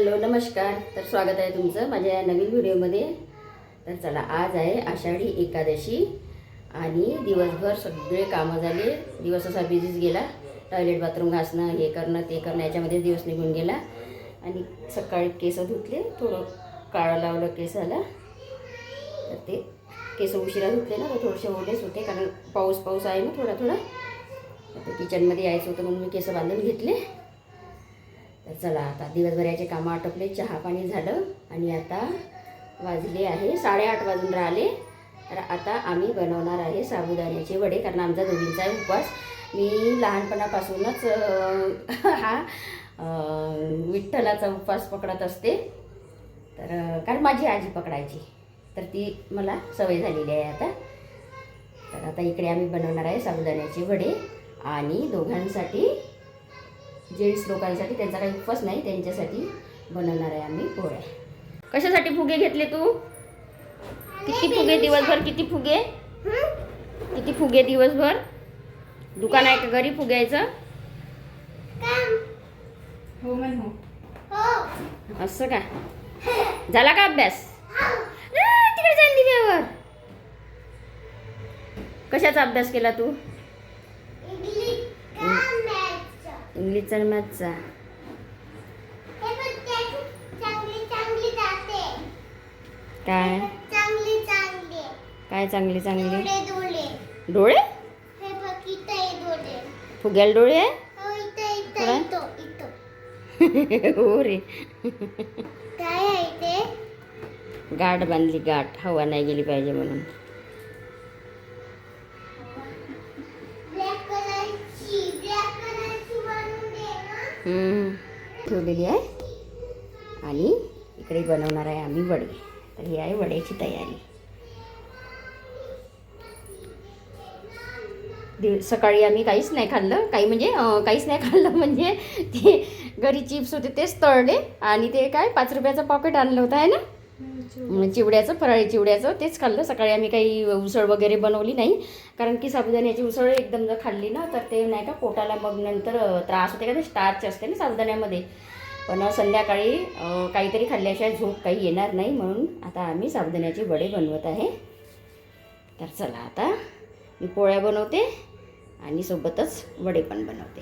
Hello नमस्कार. तर स्वागत आहे तुमचं माझ्या नवीन व्हिडिओमध्ये. तर चला, आज आहे आषाढी एकादशी आणि दिवसभर सगळे कामं झाले. दिवस असा बिझीच गेला. टॉयलेट बाथरूम घासणं, हे करणं ते करणं याच्यामध्ये दिवस निघून गेला. आणि सकाळी केस धुतले, थोडं काळं लावलं केसाला. तर ते केस उशिरा धुतले ना, तर थोडेसे ओलेच होते कारण पाऊस आहे ना थोडा थोडा. तर किचनमध्ये यायचं होतं म्हणून मी केस बांधून घेतले. तर चला, आता दिवसभराचे कामं आटोपले, चहा पाणी झालं आणि आता वाजले आहे 8:30 वाजून राहिले. तर आता आम्ही बनवणार आहे साबुदाण्याचे वडे, कारण आमचा दोघींचा उपवास. मी लहानपणापासूनच हा विठ्ठलाचा उपवास पकडत असते. तर कारण माझी आजी पकडायची, तर ती मला सवय झालेली आहे आता. तर आता इकडे आम्ही बनवणार आहे साबुदाण्याचे वडे आणि दोघांसाठी, जेंट्स लोकांसाठी, त्यांचा काही उपवास नाही, त्यांच्यासाठी बनवणार आहे आम्ही पोळ्या. कशासाठी फुगे घेतले तू? किती फुगे दिवसभर? किती फुगे दिवसभर? दुकान आहे का घरी फुग्यायचं? हो मन हो. असं का? झाला का अभ्यास? तिकडे जाईल दिव्यावर. कशाचा अभ्यास केला तू? इंग्लिशचा आणि मॅथ्सचा. काय काय चांगली डोळे? फुग्याला डोळे आहे? हो रे. गाठ बांधली, गाठ हवा नाही गेली पाहिजे म्हणून. ठेवलेली आहे आणि इकडे बनवणार आहे आम्ही वडे. तर ही आहे वड्याची तयारी. सकाळी आम्ही काहीच नाही खाल्लं, काहीच नाही खाल्लं म्हणजे ते घरी चिप्स होते तेच तळले आणि ते काय 5 रुपयाचं पॉकेट आणलं होतं आहे ना, चिवड्याचं, फराळी चिवड्याचं, तेच खाल्लं. सकाळी आम्ही काही उसळ वगैरे बनवली नाही, कारण की साबुदाण्याची उसळ एकदम जर खाल्ली ना तर ते नाही का पोटाला मग नंतर त्रास होते का, ते स्टार्च असते ना साबुदाण्यामध्ये. पण संध्याकाळी काहीतरी खाल्ल्याशिवाय झोप काही येणार नाही, म्हणून आता आम्ही साबुदाण्याचे वडे बनवत आहे. तर चला, आता मी पोळ्या बनवते आणि सोबतच वडे पण बनवते.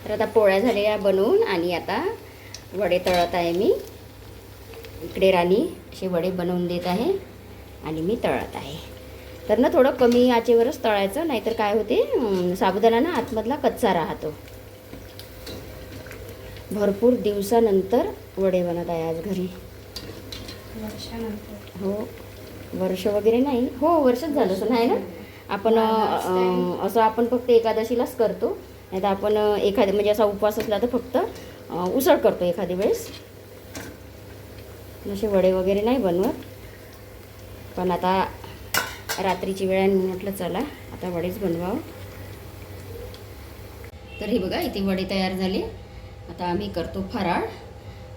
तर आता पोळ्या झाल्या बनवून आणि आता वडे तळत आहे मी. इकडे राणी असे वडे बनवून देत आहे आणि मी तळत आहे. तर ना थोडं कमी आचेवरच तळायचं, नाहीतर काय होते, साबुदाणा ना आतमधला कच्चा राहतो. भरपूर दिवसानंतर वडे बनत आहे आज घरी. वर्षानंतर? हो, वर्ष वगैरे नाही, हो वर्षच झालं असं नाही ना. आपण असं आपण फक्त एकादशीलाच करतो, नाही तर आपण एखाद्या म्हणजे असा उपवास असला तर फक्त उसळ करतो एखाद्या वेळेस. असे वडे वगैरे नाही बनवत. पण आता रात्रीची वेळ आहे, म्हटलं चला आता वडेच बनवावं. तर हे बघा, इथे वडे तयार झाले. आता आम्ही करतो फराळ.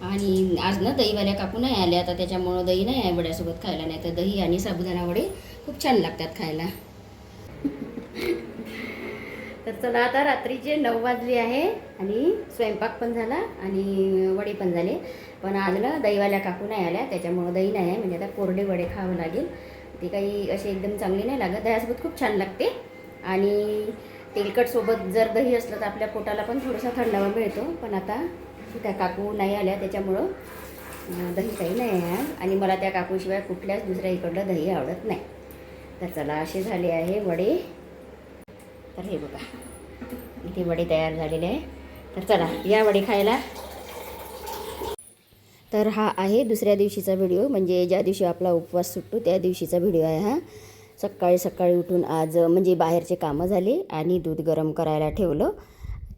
आणि आज ना दहीवाल्या काकू नाही आल्या, आता त्याच्यामुळं दही नाही आहे वड्यासोबत खायला, नाही तर दही आणि साबुदाणा वडे खूप छान लागतात खायला. तर चला, आता रात्रीचे 9 वाजले आहे आणि स्वयंपाक पण झाला आणि वडे पण झाले. पण आज ना दहीवाल्या काकू नाही आल्या, त्याच्यामुळं दही नाही आहे, म्हणजे आता कोरडे वडे खावं लागेल. ते काही असे एकदम चांगले नाही लागत, दह्यासोबत खूप छान लागते. आणि तेलकटसोबत जर दही असलं तर आपल्या पोटाला पण थोडासा थंडावा मिळतो. पण आता त्या काकू नाही आल्या, त्याच्यामुळं दही काही नाही आहे. आणि मला त्या काकूशिवाय कुठल्याच दुसऱ्या इकडलं दही आवडत नाही. तर चला, असे झाले आहे वडे. तर हे बघा, इथे वडे तयार झालेले आहे. तर चला या वडे खायला. तर हा आहे दुसऱ्या दिवशीचा व्हिडिओ, म्हणजे ज्या दिवशी आपला उपवास सुटतो त्या दिवशीचा व्हिडिओ आहे हा. सकाळी उठून आज म्हणजे बाहेरचे कामं झाले आणि दूध गरम करायला ठेवलं.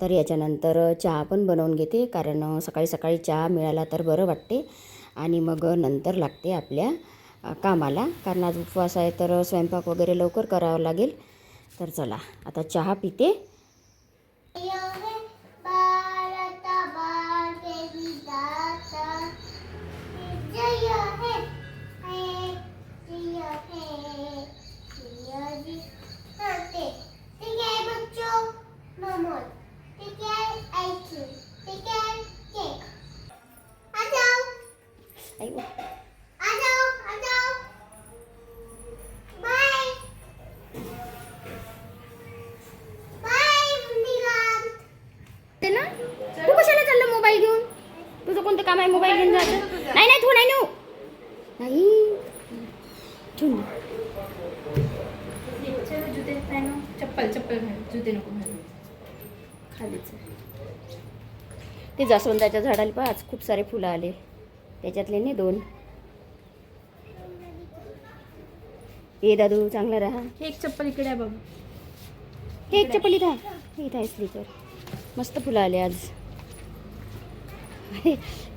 तर याच्यानंतर चहा पण बनवून घेते, कारण सकाळी चहा मिळाला तर बरं वाटते आणि मग नंतर लागते आपल्या कामाला, कारण आज उपवास आहे तर स्वयंपाक वगैरे लवकर करावं लागेल. तर चला, आता चहा पिते. ठेवून जुते चप्पल चप्पल घाल, जुते नको घालू. खालीच ते जास्वंदाच्या झाडाला पण आज खूप सारे फुलं आले. त्याच्यातले नाही 2. ए दादू चांगला राहा. हे एक चप्पल इकडे आहे बाबा. हे एक चप्पल इथं आहे. इथं आहे स्लीपर. मस्त फुलं आले आज.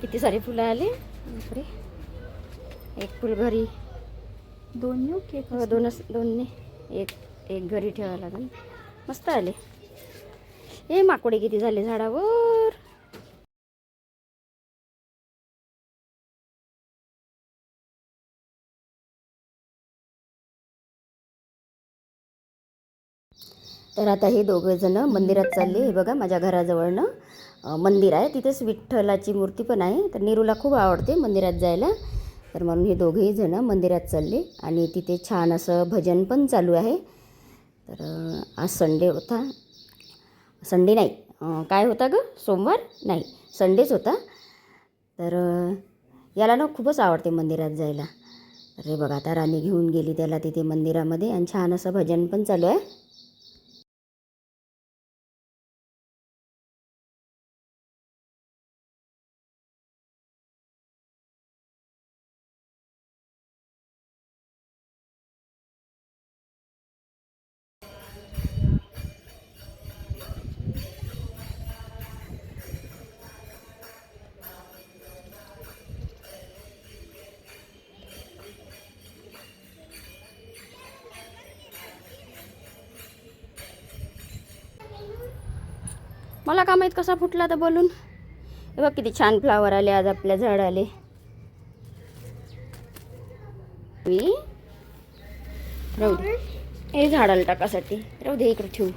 किती सारे फुलं आले. बापरे. एक फुल घरी. 2 नेऊ की 2 एक घरी ठेवावं लागेल. मस्त आले. हे माकोडे किती झाले झाडावर. तर आता हे दोघं जण मंदिरात चालले. हे बघा माझ्या घराजवळनं मंदिर आहे. तिथेच विठ्ठलाची मूर्ती पण आहे. तर नीरूला खूप आवडते मंदिरात जायला. तर म्हणून हे दोघेही जण मंदिरात चालले. आणि तिथे छान असं भजन पण चालू आहे. तर आज संडे होता. संडे नाही, काय होता गं, सोमवार नाही, संडेच होता. तर याला ना खूपच आवडते मंदिरात जायला. तर हे बघा आता राणी घेऊन गेली त्याला तिथे मंदिरामध्ये. आणि छान असं भजन पण चालू आहे. मला का माहीत कसा फुटला तर बोलून. हे बघ किती छान फ्लावर आले आज आपल्या झाडाले. राहू दे, हे झाडाला टाकासाठी राहू दे, इकडे ठेवू.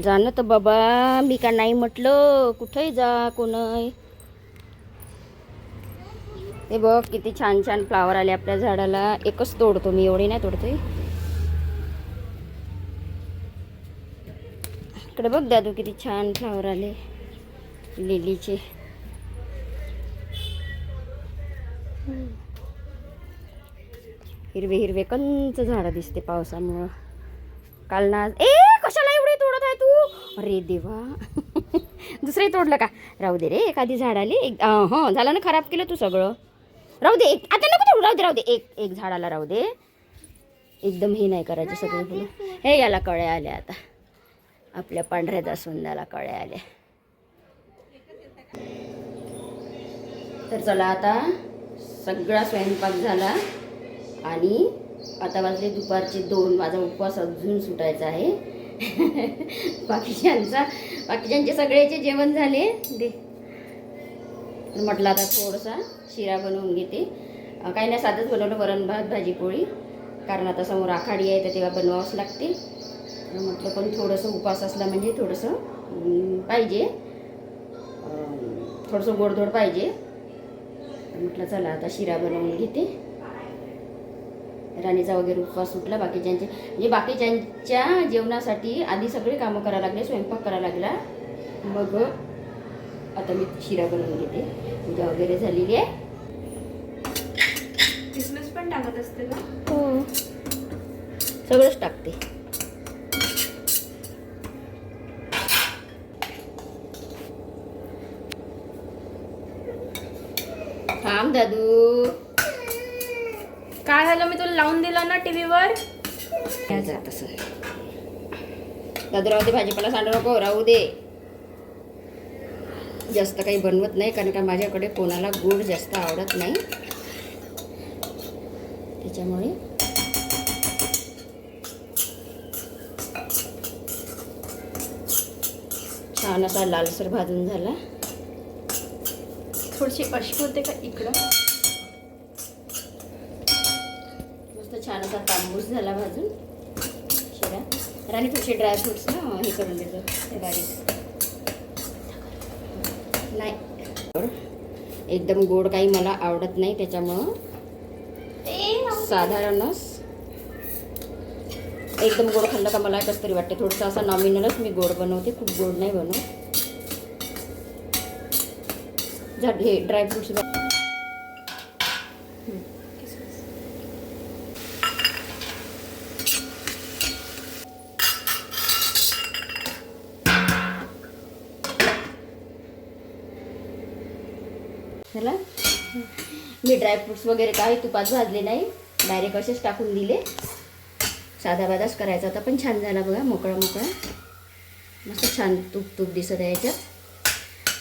जाणं तर बाबा, मी का नाही म्हटलं. कुठेही जा कोणही. हे बघ किती छान छान फ्लावर आले आपल्या झाडाला. एकच तोडतो मी, एवढी नाही तोडतोय. इकडे बघ दादू किती छान फ्लावर आले लिलीचे. हिरवे हिरवे कंच झाडं दिसते पावसामुळं. काल ना कशाला एवढे तोडत आहे तू. अरे देवा. दुसरे तोडलं का. राहू दे रे, एखादी झाड आली. हं झालं ना, खराब केलं तू सगळं. राहू दे, आता नको तोडू. राहू दे एक झाडाला राहू दे. एकदम हे नाही करायचे सगळे फुलं. हे याला कळ्या आल्या आता. आपल्या पांढऱ्या जास्वंदाला कळ्या आल्या. तर चला आता सगळा स्वयंपाक झाला. आणि आता वाजले दुपारचे 2. माझा उपवास अजून सुटायचा आहे. बाकीच्यांचे सगळ्याचे जेवण झाले. म्हटलं आता थोडासा शिरा बनवून घेते. काही नाही, साधंच बनवलं, वरण भात भाजी पोळी. कारण आता समोर आखाडी आहे तर तेव्हा बनवावंच लागते. म्हटलं पण थोडंसं उपवास असला म्हणजे थोडंसं पाहिजे, थोडंसं गोडधोड पाहिजे. म्हटलं चला आता शिरा बनवून घेते. राणीचा वगैरे उपवास सुटला. बाकीच्यांचे म्हणजे बाकीच्यांच्या जेवणासाठी आधी सगळे कामं करायला लागले, स्वयंपाक करायला लागला. मग आता मी शिरा बनवून घेते. पूजा वगैरे झालेली आहे. किसमिस पण टाकत असते का. हो, सगळंच टाकते. थांब दादू. काय झालं, मी तुला लावून दिला ना टीव्हीवर. तसं दादू राहू दे, भाजीपाला सांडू नको, राहू दे. जास्त काही बनवत नाही कारण का माझ्याकडे कोणाला गोड जास्त आवडत नाही. त्याच्यामुळे छान असा लालसर भाजून झाला. थोडीशी अशी होते का इकडं. मस्त छान असा तांबूस झाला भाजून शिरा. राणी थोडेसे ड्रायफ्रुट्स ना हे करून देतो ते बारीक. नाही, एकदम गोड काही मला आवडत नाही. त्याच्यामुळं साधारणच एकदम गोड खाल्लं का मला कसं तरी वाटते. थोडंसं असं नॉमिनलच मी गोड बनवते, खूप गोड नाही बनवत. झाड हे ड्रायफ्रुट्स. चला, मी ड्रायफ्रुट्स वगैरे काही तुपात भाजले नाही, डायरेक्ट असेच टाकून दिले. साधा बादाच करायचा होता, पण छान झाला बघा, मोकळा मोकळा मस्त छान तूप तूप दिसत आहे याच्यात.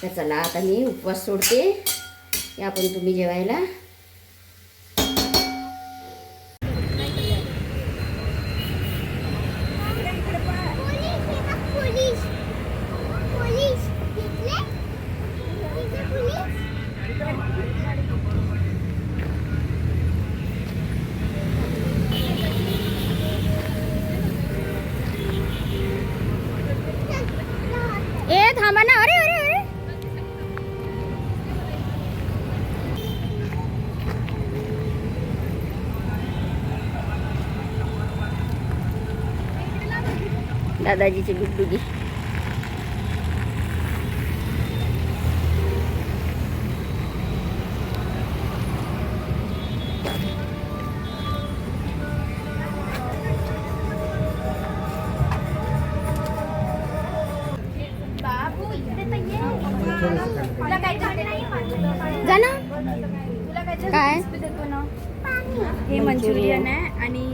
तर चला आता मी उपवास सोडते, या पण तुम्ही जेवायला. ए थांबा ना, अरे अरे अरे. दादाजीची गुडगुडी. जा ना. काय हे मंचुरियन आहे आणि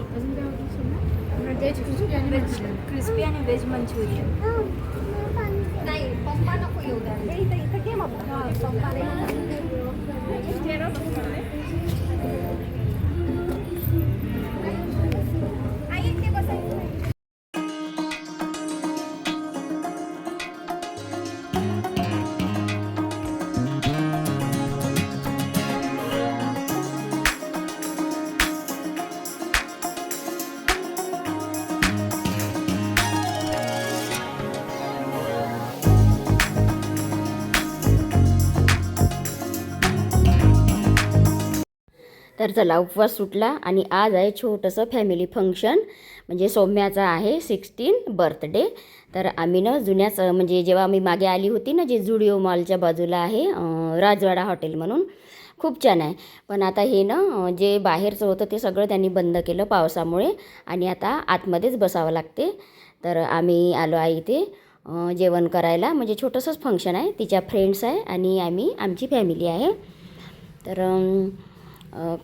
व्हेज क्रिस्पी आणि व्हेज मंचुरियन. नाही पप्पा नको येऊ द्या. इथं घे मग. तर चला, उपवास सुटला आणि आज आहे छोटंसं फॅमिली फंक्शन. म्हणजे सौम्याचा आहे 16 बर्थडे. तर आम्ही ना जुन्याच म्हणजे जेव्हा मी मागे आली होती ना, जे जुडिओ मॉलच्या बाजूला आहे राजवाडा हॉटेल म्हणून, खूप छान आहे. पण आता हे ना जे बाहेरचं होतं ते सगळं त्यांनी बंद केलं पावसामुळे आणि आता आतमध्येच बसावं लागते. तर आम्ही आलो आहे इथे जेवण करायला. म्हणजे छोटंसंच फंक्शन आहे, तिच्या फ्रेंड्स आहे आणि आमची फॅमिली आहे. तर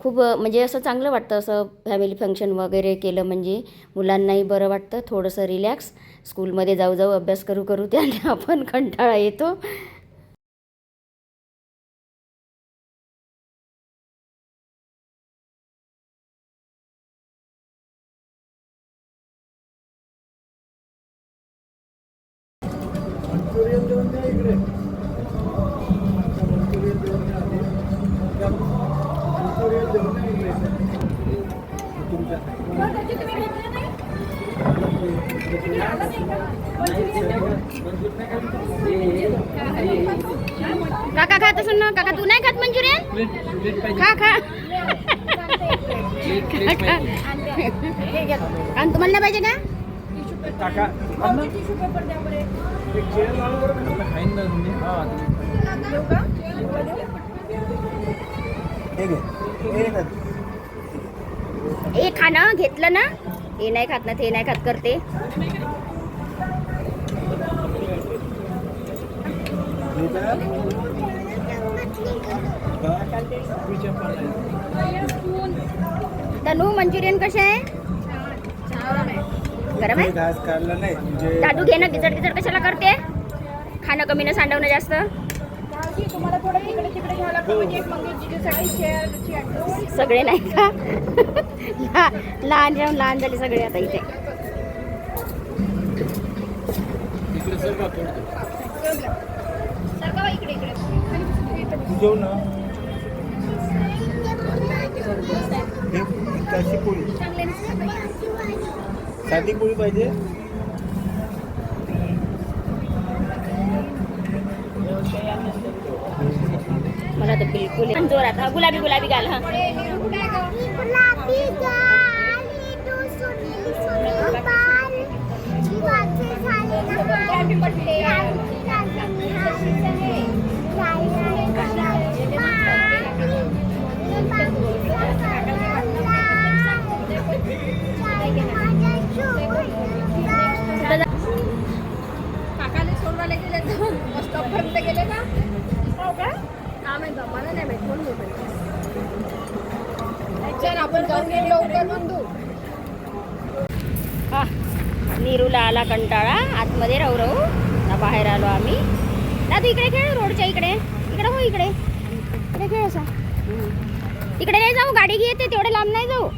खूप म्हणजे असं चांगलं वाटतं, असं फॅमिली फंक्शन वगैरे केलं म्हणजे मुलांनाही बरं वाटतं, थोडंसं रिलॅक्स. स्कूलमध्ये जाऊ जाऊ अभ्यास करू करू त्यांना आपण कंटाळा येतो. काका खात असून ना, काका तू नाही खात मंचुरियन? खा खा. आणि तुम्हाला नाही पाहिजे का? हे खाणं घेतलं ना, हे नाही खात ना, ते नाही खात करते. तनू मंचुरियन कसे आहे? गरम आहे. दादू घे ना, गिचड गिचड कशाला करते? खाणं कमी ना, सांडवणं जास्त. तुम्हाला थोडं इकडे तिकडे घ्यावं लागतं, म्हणजे एक मंगेशजीसाठी चेअर. सगळे नाही का? लहान जेवण लहान झाले सगळे आता इथे. इकडे इकडे साधी पोळी पाहिजे. मला तर बिलकुल जोरात. हा गुलाबी गुलाबी घाल. हा हॅपी बर्थडे. माहित मला नाही माहित कोण मोबाईल आपण जाऊन येऊ लवकर नंदू. हा नीरूला आला कंटाळा आतमध्ये राहू राहू ना बाहेर आलो आम्ही ना. तू इकडे खेळ रोडच्या इकडे इकडे हो इकडे इकडे खेळ असा. तिकडे नाही जाऊ गाडी घेते तेवढे लांब नाही जाऊ.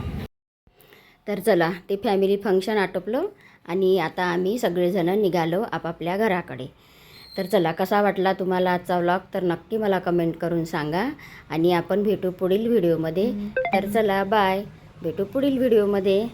तर चला ते फॅमिली फंक्शन आटोपलं आणि आता आम्ही सगळेजणं निघालो आपापल्या घराकडे. तर चला कसा वाटला तुम्हाला आजचा व्लॉग तर नक्की मला कमेंट करून सांगा आणि आपण भेटू पुढील व्हिडिओमध्ये. तर चला बाय, भेटू पुढील व्हिडिओमध्ये.